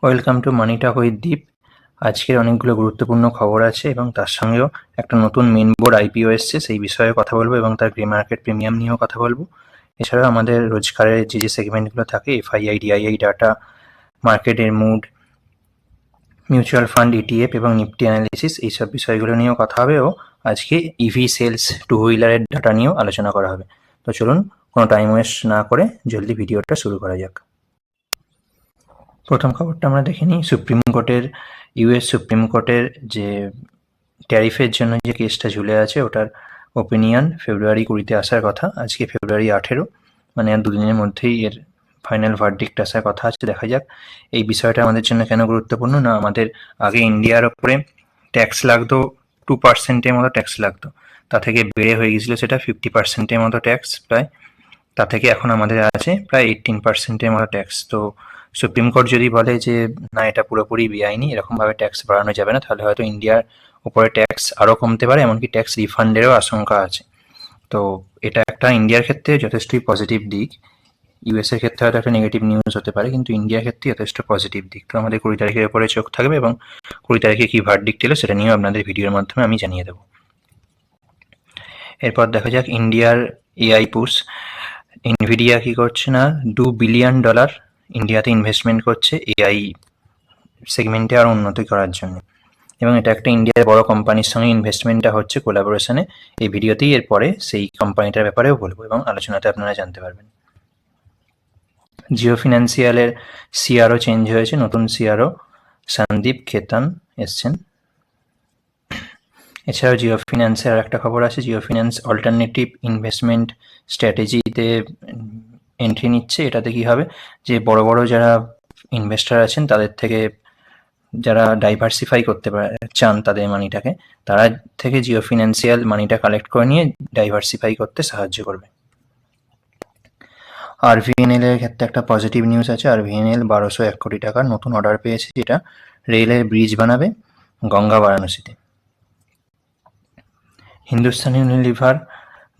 Welcome to Money Talk with Deep. আজকের অনেকগুলো গুরুত্বপূর্ণ খবর আছে এবং তার সঙ্গেও একটা নতুন মেন বোর্ড আইপিও এসছে, সেই বিষয়ে কথা বলবো এবং তার গ্রে মার্কেট প্রিমিয়াম নিয়েও কথা বলবো। এছাড়াও আমাদের রোজকারের যে সেগমেন্টগুলো থাকে, এফআইআই, ডিআইআই ডাটা, মার্কেটের মুড, মিউচুয়াল ফান্ড, ইটিএফ এবং নিফটি অ্যানালিসিস, এইসব বিষয়গুলো নিয়েও কথা হবে। ও আজকে ইভি সেলস, টু হুইলারের ডাটা নিয়েও আলোচনা করা হবে। তো চলুন, কোনো টাইম ওয়েস্ট না করে জলদি ভিডিওটা শুরু করা যাক। প্রথম খবরটা আমরা দেখে নিই। ইউএস সুপ্রিম কোর্টের যে ট্যারিফের জন্য যে কেসটা ঝুলে আছে, ওটার ওপিনিয়ন ফেব্রুয়ারি 20-তে আসার কথা। আজকে ফেব্রুয়ারি 18, মানে আর দুদিনের মধ্যেই এর ফাইনাল ভার্ডিক্ট আসার কথা আছে। দেখা যাক এই বিষয়টা আমাদের জন্য কেন গুরুত্বপূর্ণ। না, আমাদের আগে ইন্ডিয়ার ওপরে ট্যাক্স লাগতো 2%-এর মতো ট্যাক্স লাগতো, তা থেকে বেড়ে হয়ে গেছিলো সেটা 50%-এর মতো ট্যাক্স প্রায়। তা থেকে এখন আমাদের আছে প্রায় 18%-এর মতো ট্যাক্স। তো সুপ্রিম কোর্ট যদি বলে যে না, এটা পুরোপুরি বেআইনি, এরকমভাবে ট্যাক্স বাড়ানো যাবে না, তাহলে হয়তো ইন্ডিয়ার উপরে ট্যাক্স আরও কমতে পারে, এমনকি ট্যাক্স রিফান্ডেরও আশঙ্কা আছে। তো এটা একটা ইন্ডিয়ার ক্ষেত্রে যথেষ্টই পজিটিভ দিক। ইউএসের ক্ষেত্রে হয়তো একটা নেগেটিভ নিউজ হতে পারে, কিন্তু ইন্ডিয়ার ক্ষেত্রে যথেষ্ট পজিটিভ দিক। তো আমাদের 20 তারিখের উপরে চোখ থাকবে এবং 20 তারিখে কী ভার্ডিক্ট এলো সেটা নিয়েও আপনাদের ভিডিওর মাধ্যমে আমি জানিয়ে দেবো। এরপর দেখা যাক ইন্ডিয়ার এআই পুশ। এনভিডিয়া কি করছে না, $2 বিলিয়ন ইন্ডিয়াতে ইনভেস্টমেন্ট করছে এআই সেগমেন্টে আরও উন্নতি করার জন্য, এবং এটা একটা ইন্ডিয়ার বড় কোম্পানির সঙ্গে ইনভেস্টমেন্টটা হচ্ছে কোলাবোরেশনে। এই ভিডিওতেই এরপরে সেই কোম্পানিটার ব্যাপারেও বলবো এবং আলোচনাতে আপনারা জানতে পারবেন। জিও ফিনান্সিয়ালের সিআরও চেঞ্জ হয়েছে, নতুন সিআরও সন্দীপ খেতান এসছেন। এছাড়াও জিও ফিন্যান্সের আর একটা খবর আছে, জিও ফিন্যান্স অল্টারনেটিভ ইনভেস্টমেন্ট স্ট্র্যাটেজিতে এন্ট্রি নিচ্ছে। এটাতে কি হবে, যে বড় বড় যারা ইনভেস্টার আছেন তাদের থেকে, যারা ডাইভার্সিফাই করতে চান তাদের মানিটাকে, তারা থেকে জিও ফিনান্সিয়াল মানিটা কালেক্ট করে নিয়ে ডাইভার্সিফাই করতে সাহায্য করবে। আরভিএনএল এর ক্ষেত্রে একটা পজিটিভ নিউজ আছে। আরভিএনএল 1201 কোটি টাকার নতুন অর্ডার পেয়েছে, যেটা রেলের ব্রিজ বানাবে গঙ্গা বারাণসীতে। হিন্দুস্তান ইউনিলিভার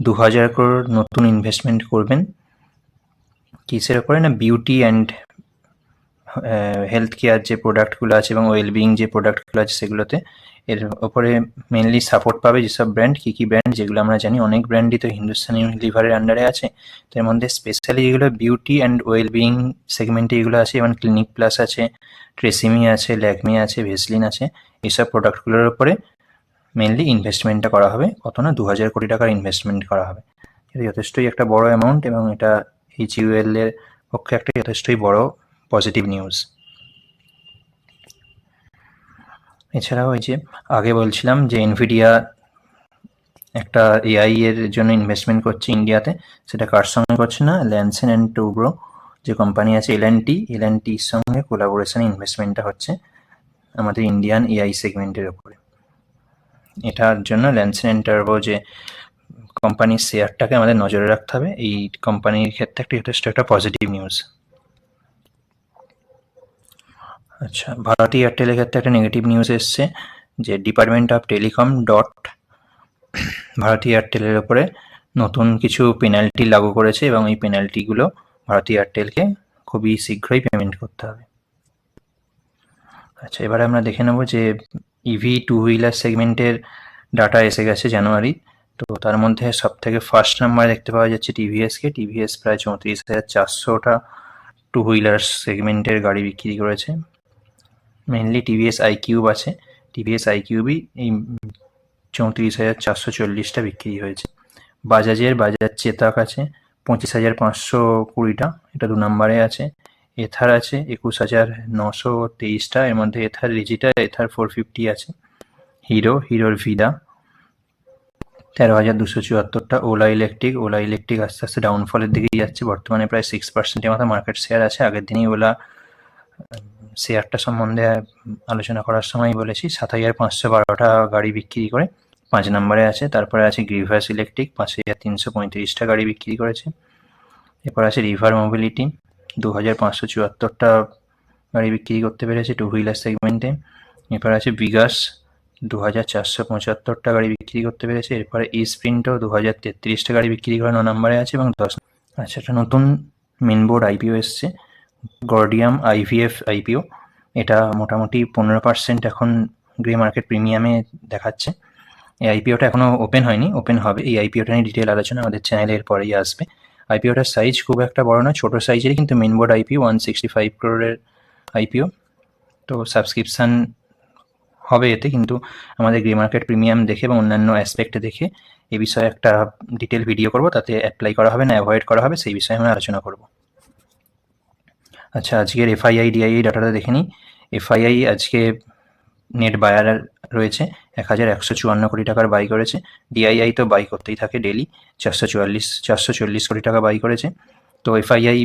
2000 crore নতুন ইনভেস্টমেন্ট করবেন। কিসের ওপরে না, বিউটি অ্যান্ড হেলথ কেয়ার যে প্রোডাক্টগুলো আছে এবং ওয়েলবিং যে প্রোডাক্টগুলো আছে সেগুলোতে। এর ওপরে মেনলি সাপোর্ট পাবে যেসব ব্র্যান্ড, কী ব্র্যান্ড, যেগুলো আমরা জানি অনেক ব্র্যান্ডই তো হিন্দুস্তান ইউনিলিভারের আন্ডারে আছে। তো এর মধ্যে স্পেশালি যেগুলো বিউটি অ্যান্ড ওয়েলবিং সেগমেন্টে এগুলো আছে, যেমন ক্লিনিক প্লাস আছে, ট্রেসিমি আছে, ল্যাকমি আছে, ভেসলিন আছে। এইসব প্রোডাক্টগুলোর ওপরে মেনলি ইনভেস্টমেন্টটা করা হবে। কত না, 2000 কোটি টাকার ইনভেস্টমেন্ট করা হবে। এটা যথেষ্টই একটা বড় অ্যামাউন্ট এবং এটা এইচইউএল এর পক্ষে একটা যথেষ্টই বড় পজিটিভ নিউজ। এছাড়াও ওই যে আগে বলছিলাম যে এনভিডিয়া একটা এআই এর জন্য ইনভেস্টমেন্ট করছে ইন্ডিয়াতে, সেটা কার সঙ্গে করছে না, ল্যানসেন অ্যান্ড টুব্রো যে কোম্পানি আছে, এলএনটির সঙ্গে কোলাবোরেশনে ইনভেস্টমেন্টটা হচ্ছে আমাদের ইন্ডিয়ান এআই সেগমেন্টের ওপরে। এটার জন্য ল্যানসেন অ্যান্ড টুব্রো যে কোম্পানির শেয়ারটাকে আমাদের নজরে রাখতে হবে। এই কোম্পানির ক্ষেত্রে একটা যথেষ্ট একটা পজিটিভ নিউজ। আচ্ছা, ভারতী এয়ারটেলের ক্ষেত্রে একটা নেগেটিভ নিউজ এসছে, যে ডিপার্টমেন্ট অফ টেলিকম ভারতী এয়ারটেলের ওপরে নতুন কিছু পেনাল্টি লাগু করেছে এবং এই পেনাল্টিগুলো ভারতী এয়ারটেলকে খুবই শীঘ্রই পেমেন্ট করতে হবে। আচ্ছা, এবারে আমরা দেখে নেব যে ইভি টু হুইলার সেগমেন্টের ডাটা এসে গেছে জানুয়ারি। তো তার মধ্যে সব থেকে ফার্স্ট নাম্বার দেখতে পাওয়া যাচ্ছে টিভিএসকে। টিভিএস প্রায় 34,400টা টু হুইলার সেগমেন্টের গাড়ি বিক্রি করেছে। মেনলি টিভিএস আইকিউব আছে, টিভিএস আইকিউবই এই 34,440টা বিক্রি হয়েছে। বাজাজের বাজাজ চেতাক আছে 25,520টা, এটা 2 নম্বরে আছে। এথার আছে 21,923টা, এর মধ্যে এথার রিজিটা, এথার 450 আছে। হিরোর ভিদা 13,274টা। ওলা ইলেকট্রিক আস্তে আস্তে ডাউনফলের দিকেই যাচ্ছে, বর্তমানে প্রায় 6%-এর মতো মার্কেট শেয়ার আছে। আগের দিনই ওলা শেয়ারটা সম্বন্ধে আলোচনা করার সময় বলেছি, 7,512টা গাড়ি বিক্রি করে 5 নম্বরে আছে। তারপরে আছে গ্রিভাস ইলেকট্রিক, 5,335টা গাড়ি বিক্রি করেছে। এরপর আছে রিভার মোবিলিটি, 2,574টা গাড়ি বিক্রি করতে পেরেছে টু হুইলার সেগমেন্টে। এরপর আছে বিগাস, 2,475টা গাড়ি বিক্রি করতে পেরেছে। এরপরে স্প্রিন্টও 2,033টা গাড়ি বিক্রি করে 9 নম্বরে আছে এবং 10। আচ্ছা, একটা নতুন মেন বোর্ড আইপিও এসছে, গর্ডিয়াম আইভিএফ আইপিও। এটা মোটামুটি 15% এখন গ্রে মার্কেট প্রিমিয়ামে দেখাচ্ছে। এই আইপিওটা এখনো ওপেন হয়নি, ওপেন হবে। এই আইপিওটা নিয়ে ডিটেল আলোচনা আমাদের চ্যানেলের পরেই আসবে। আইপিওটার সাইজ খুব একটা বড় নয়, ছোট সাইজেরই, কিন্তু main board IPO 165 crore IPO. তো সাবস্ক্রিপশান হবে এতে, কিন্তু আমাদের গ্রে মার্কেট প্রিমিয়াম দেখে এবং অন্যান্য অ্যাসপেক্ট দেখে এই বিষয়ে একটা ডিটেল ভিডিও করব, তাতে অ্যাপ্লাই করা হবে না অ্যাভয়েড করা হবে সেই বিষয়ে আমরা আলোচনা করব। আচ্ছা, আজকের এফআইআই ডিআইআই ডাটাটা দেখে নিই। এফআইআই আজকে নেট বায়ার রয়েছে 1154 কোটি টাকার বাই করেছে। ডিআইআই তো বাই করতেই থাকে ডেলি, 440 কোটি টাকা বাই করেছে। তো এফআইআই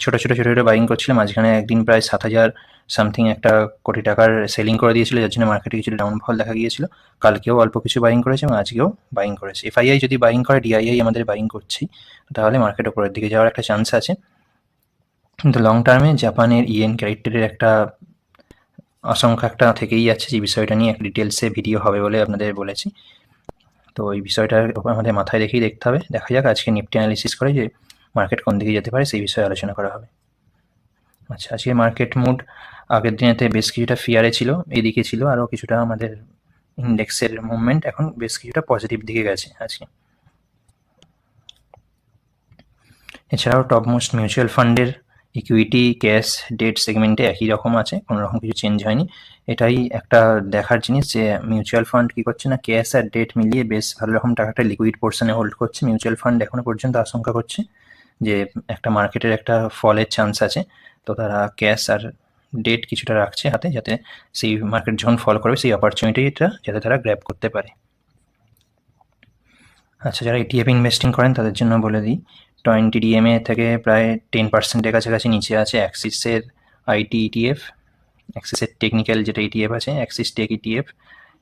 ছোট ছোট বাইং করছিল, মাঝখানে একদিন প্রায় 7,000 সামথিং একটা কোটি টাকার সেলিং করে দিয়েছিল, যার জন্য মার্কেটে কিছু ডাউনফল দেখা গিয়েছিল। কালকেও অল্প কিছু বাইং করেছে এবং আজকেও বাইং করেছে। এফআইআই যদি বাইং করে, ডিআইআই আমাদের বাইং করছেই, তাহলে মার্কেট উপরের দিকে যাওয়ার একটা চান্স আছে। কিন্তু লং টার্মে জাপানের ইয়েন ক্যারেক্টারের একটা আশঙ্কা একটা থেকেই যাচ্ছে, যে বিষয়টা নিয়ে একটা ডিটেলসে ভিডিও হবে বলে আপনাদের বলেছি। তো এই বিষয়টা আমাদের মাথায় রেখেই দেখতে হবে। দেখা যাক আজকে নিফটি অ্যানালিসিস করে যে মার্কেট কোন দিকে যেতে পারে সেই বিষয়ে আলোচনা করা হবে। আচ্ছা, আজকে মার্কেট মুড আগের দিনেতে বেশ কিছুটা ফিয়ারে ছিল, এদিকে ছিল, আরও কিছুটা আমাদের ইন্ডেক্সের মুভমেন্ট এখন বেশ কিছুটা পজিটিভ দিকে গেছে আজকে। এছাড়াও টপমোস্ট মিউচুয়াল ফান্ডের ইকুইটি, ক্যাশ, ডেট সেগমেন্টে একই রকম আছে, কোনো রকম কিছু চেঞ্জ হয়নি। এটাই একটা দেখার জিনিস যে মিউচুয়াল ফান্ড কী করছে না, ক্যাশ আর ডেট মিলিয়ে বেশ ভালো রকম টাকাটা লিকুইড পোর্শনে হোল্ড করছে। মিউচুয়াল ফান্ড এখনো পর্যন্ত আশঙ্কা করছে যে একটা মার্কেটের একটা ফলের চান্স আছে, তো তারা ক্যাশ আর ডেট কিছুটা রাখছে হাতে, যাতে সেই মার্কেট যখন ফল করবে সেই অপরচুনিটিটা যাতে তারা গ্র্যাব করতে পারে। আচ্ছা, যারা ইটিএফ ইনভেস্টিং করেন তাদের জন্য বলে দিই, 20 ডিএমএ থেকে প্রায় 10%-এর কাছাকাছি নিচে আছে অ্যাক্সিসের আইটি ইটিএফ, অ্যাক্সিসের টেকনিক্যাল যেটা ইটিএফ আছে, অ্যাক্সিস টেক ইটিএফ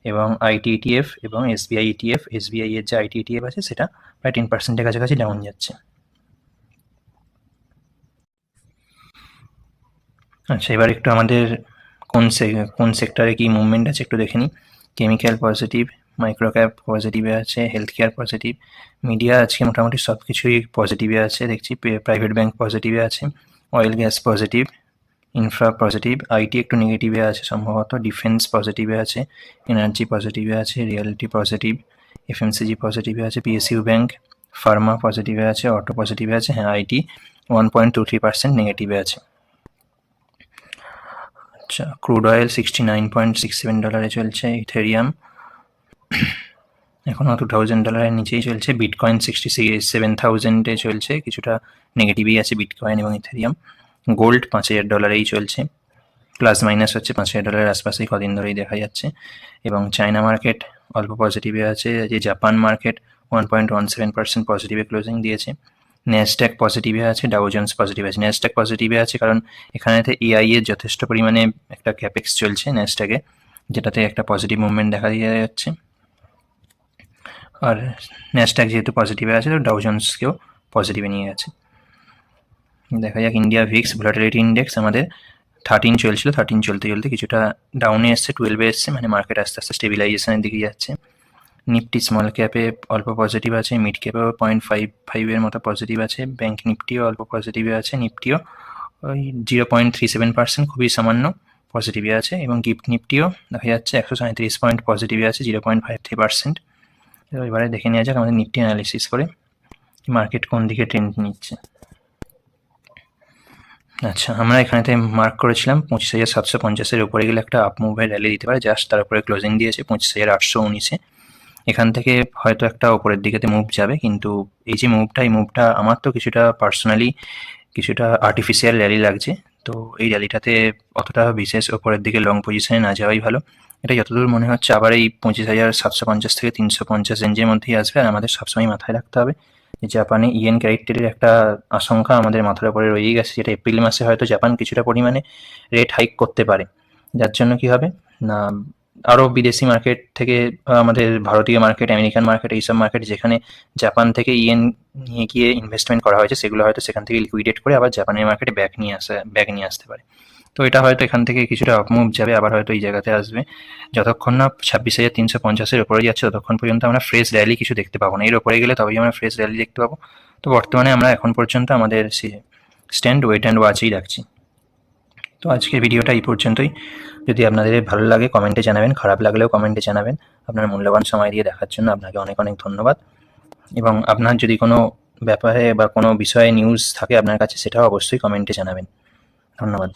এবং আইটি ইটিএফ এবং এসবিআই ইটিএফ। এসবিআই এর যে আইটি ইটিএফ আছে সেটা প্রায় 10%-এর কাছাকাছি ডাউন যাচ্ছে। আচ্ছা, এবার একটু আমাদের কোন সেক্টরে কি মুভমেন্ট আছে একটু দেখে নিই। কেমিক্যাল পজিটিভ, মাইক্রোক্যাপ পজিটিভে আছে, হেলথ কেয়ার পজিটিভ, মিডিয়া আজকে মোটামুটি সব কিছুই পজিটিভে আছে দেখছি। প্রাইভেট ব্যাংক পজিটিভে আছে, oil gas positive, infra positive, IT একটু নেগেটিভে আছে সম্ভবত, ডিফেন্স পজিটিভে আছে, এনার্জি পজিটিভে আছে, রিয়েলিটি পজিটিভ, এফএমসিজি পজিটিভে আছে, পিএসইউ ব্যাংক, ফার্মা পজিটিভে আছে, অটো পজিটিভে আছে, হ্যাঁ আইটি 1.23% নেগেটিভে আছে। আচ্ছা, ক্রুড অয়েল $69.67 চলছে, ইথেরিয়াম এখনও $2,000 নিচেই চলছে, বিটকয়েন 67,000-এ চলছে, কিছুটা নেগেটিভই আছে বিটকয়েন এবং ইথেরিয়াম। গোল্ড $5,000-এই চলছে, প্লাস মাইনাস হচ্ছে, $5,000 আশপাশেই কদিন ধরেই দেখা যাচ্ছে। এবং চায়না মার্কেট অল্প পজিটিভে আছে, যে জাপান মার্কেট 1.17% পজিটিভে ক্লোজিং দিয়েছে। ন্যাসড্যাক পজিটিভে আছে, ডাও জোন্স পজিটিভে আছে। ন্যাসড্যাক পজিটিভে আছে কারণ এখানেতে এআই এর যথেষ্ট পরিমাণে একটা ক্যাপেক্স চলছে ন্যাসড্যাকে, যেটাতে একটা পজিটিভ মুভমেন্ট দেখা দিয়ে যাচ্ছে। আর ন্যাসড্যাক যেহেতু পজিটিভে আছে, তো ডাও জোন্সকেও পজিটিভে নিয়ে গেছে। দেখা যাক ইন্ডিয়া ভিক্স ভোলাটিলিটি ইন্ডেক্স আমাদের 13 চলছিল, 13 চলতে চলতে কিছুটা ডাউনে এসছে, 12-এ এসছে, মানে মার্কেট আস্তে আস্তে স্টেবিলাইজেশনের দিকে যাচ্ছে। নিফটি স্মল ক্যাপে অল্প পজিটিভ আছে, মিড ক্যাপেও 0.55-এর মতো পজিটিভ আছে, ব্যাঙ্ক নিফটিও অল্প পজিটিভে আছে, নিফটিও ওই 0.37%, খুবই সামান্য পজিটিভে আছে। এবং গিফট নিফটিও দেখা যাচ্ছে 137 পয়েন্ট পজিটিভে আছে, 0.53%। এবারে দেখে নেওয়া যাক আমাদের নিফটি অ্যানালিসিস করে মার্কেট কোন দিকে ট্রেন্ড নিচ্ছে। আচ্ছা, আমরা এখানেতে মার্ক করেছিলাম 25,750-এর উপরে গেলে একটা আপ মুভের র্যালি দিতে পারে, জাস্ট তার উপরে ক্লোজিং দিয়েছে 25,819-এ। এখান থেকে হয়তো একটা ওপরের দিকেতে মুভ যাবে, কিন্তু এই যে মুভটা আমার তো কিছুটা পার্সোনালি কিছুটা আর্টিফিশিয়াল র্যালি লাগছে। তো এই র্যালিটাতে অতটা বিশেষ ওপরের দিকে লং পজিশনে না যাওয়াই ভালো। এটা যতদূর মনে হচ্ছে আবার এই 25,750 থেকে 350 রেঞ্জের মধ্যেই আসবে। আর আমাদের সবসময় মাথায় রাখতে হবে যে জাপানে ইয়েন ক্যারেক্টারের একটা আশঙ্কা আমাদের মাথার উপরে রয়েই গেছে, যেটা এপ্রিল মাসে হয়তো জাপান কিছুটা পরিমাণে রেট হাইক করতে পারে। যার জন্য কি হবে না, আরও বিদেশি মার্কেট থেকে আমাদের ভারতীয় মার্কেট, আমেরিকান মার্কেট, এইসব মার্কেট যেখানে জাপান থেকে ইয়েন নিয়ে গিয়ে ইনভেস্টমেন্ট করা হয়েছে, সেগুলো হয়তো সেখান থেকে লিকুইডেট করে আবার জাপানের মার্কেটে ব্যাক নিয়ে আসতে পারে। তো এটা হয়তো এখান থেকে কিছুটা আপমুভ যাবে, আবার হয়তো এই জায়গাতে আসবে। যতক্ষণ না 26,350-এর উপরে যাচ্ছে ততক্ষণ পর্যন্ত আমরা ফ্রেশ র্যালি কিছু দেখতে পাবো না। এর উপরে গেলে তবেই আমরা ফ্রেশ র্যালি দেখতে পাবো। তো বর্তমানে আমরা এখন পর্যন্ত আমাদের স্ট্যান্ড ওয়েট অ্যান্ড ওয়াচই রাখছি। তো আজকের ভিডিওটা এই পর্যন্তই। যদি আপনাদের ভালো লাগে কমেন্টে জানাবেন, খারাপ লাগলেও কমেন্টে জানাবেন। আপনার মূল্যবান সময় দিয়ে দেখার জন্য আপনাকে অনেক অনেক ধন্যবাদ। এবং আপনার যদি কোনো ব্যাপারে বা কোনো বিষয়ে নিউজ থাকে আপনার কাছে, সেটাও অবশ্যই কমেন্টে জানাবেন। ধন্যবাদ।